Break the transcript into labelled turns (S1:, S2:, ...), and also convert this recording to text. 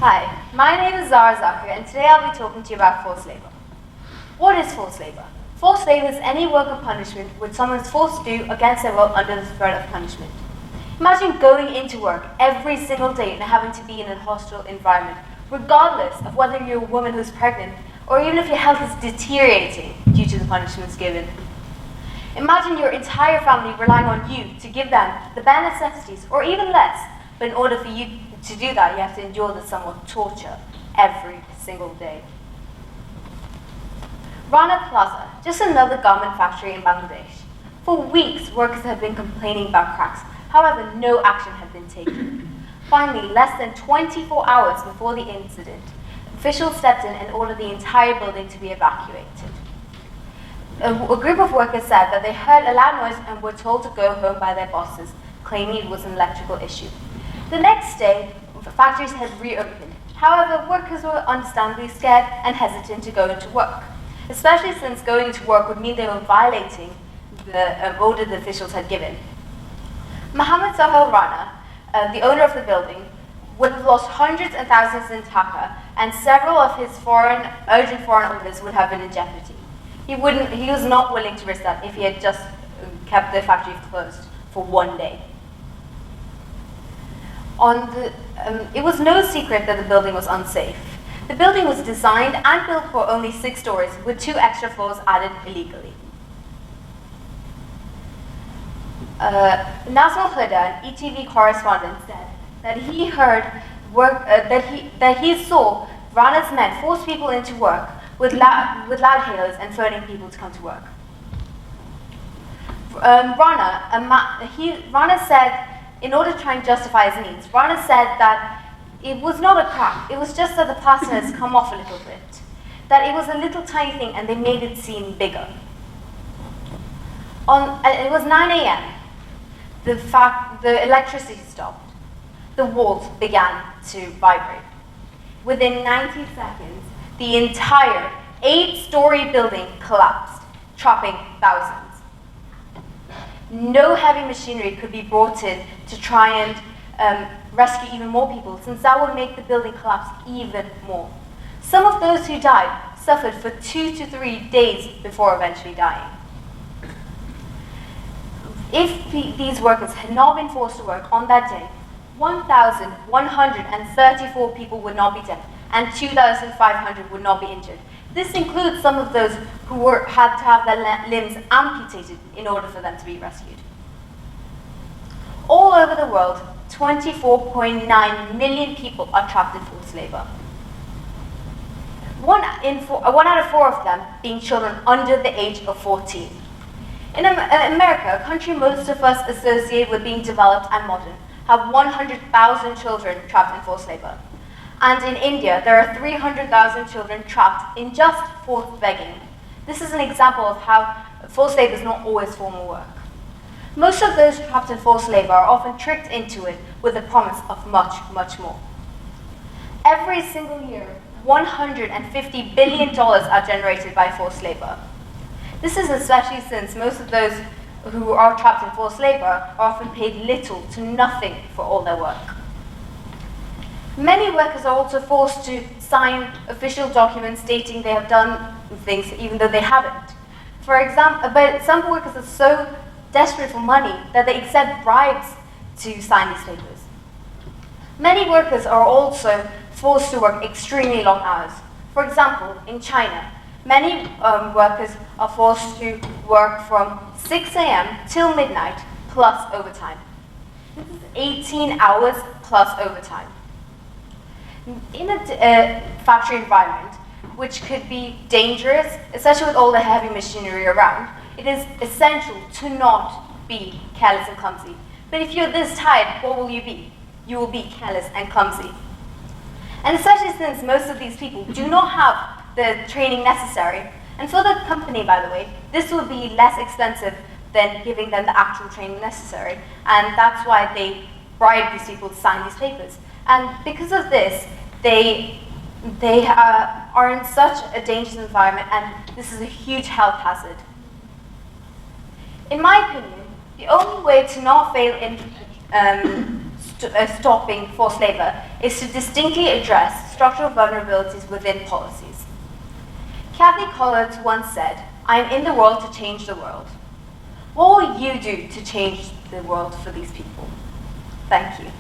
S1: Hi, my name is Zaara Zakir, and today I'll be talking to you about forced labor. What is forced labor? Forced labor is any work or punishment which someone is forced to do against their will under the threat of punishment. Imagine going into work every single day and having to be in a hostile environment, regardless of whether you're a woman who's pregnant or even if your health is deteriorating due to the punishments given. Imagine your entire family relying on you to give them the bare necessities or even less, but in order for you to do that, you have to endure the somewhat torture every single day. Rana Plaza, just another garment factory in Bangladesh. For weeks, workers have been complaining about cracks. However, no action had been taken. Finally, less than 24 hours before the incident, officials stepped in and ordered the entire building to be evacuated. A group of workers said that they heard a loud noise and were told to go home by their bosses, claiming it was an electrical issue. The next day, factories had reopened. However, workers were understandably scared and hesitant to go into work, especially since going into work would mean they were violating the order the officials had given. Mohammed Sahel Rana, the owner of the building, would have lost hundreds and thousands in taka, and several of his urgent foreign orders would have been in jeopardy. He was not willing to risk that if he had just kept the factory closed for one day. It was no secret that the building was unsafe. The building was designed and built for only 6 stories, with 2 extra floors added illegally. Nazmul Huda, an ETV correspondent, said that he heard that he saw Rana's men force people into work with loud hailers and phoning people to come to work. Rana said, in order to try and justify his needs, Rana said that it was not a crack, it was just that the plaster has come off a little bit. That it was a little tiny thing and they made it seem bigger. It was 9 a.m. The electricity stopped. The walls began to vibrate. Within 90 seconds, the entire 8-story building collapsed, trapping thousands. No heavy machinery could be brought in to try and rescue even more people, since that would make the building collapse even more. Some of those who died suffered for 2 to 3 days before eventually dying. If these workers had not been forced to work on that day, 1,134 people would not be dead and 2,500 would not be injured. This includes some of those who had to have their limbs amputated in order for them to be rescued. All over the world, 24.9 million people are trapped in forced labor. 1 out of 4 of them being children under the age of 14. In America, a country most of us associate with being developed and modern, have 100,000 children trapped in forced labor. And in India, there are 300,000 children trapped in just forced begging. This is an example of how forced labor is not always formal work. Most of those trapped in forced labor are often tricked into it with the promise of much, much more. Every single year, $150 billion are generated by forced labor. This is especially since most of those who are trapped in forced labor are often paid little to nothing for all their work. Many workers are also forced to sign official documents stating they have done things even though they haven't. For example, but some workers are so desperate for money that they accept bribes to sign these papers. Many workers are also forced to work extremely long hours. For example, in China, many workers are forced to work from 6 a.m. till midnight plus overtime. This is 18 hours plus overtime. In a factory environment, which could be dangerous, especially with all the heavy machinery around, it is essential to not be careless and clumsy. But if you're this tired, what will you be? You will be careless and clumsy. And especially since most of these people do not have the training necessary, and for the company, by the way, this will be less expensive than giving them the actual training necessary, and that's why they bribe these people to sign these papers. And because of this, they are in such a dangerous environment, and this is a huge health hazard. In my opinion, the only way to not fail in stopping forced labor is to distinctly address structural vulnerabilities within policies. Kathy Collins once said, "I am in the world to change the world." What will you do to change the world for these people? Thank you.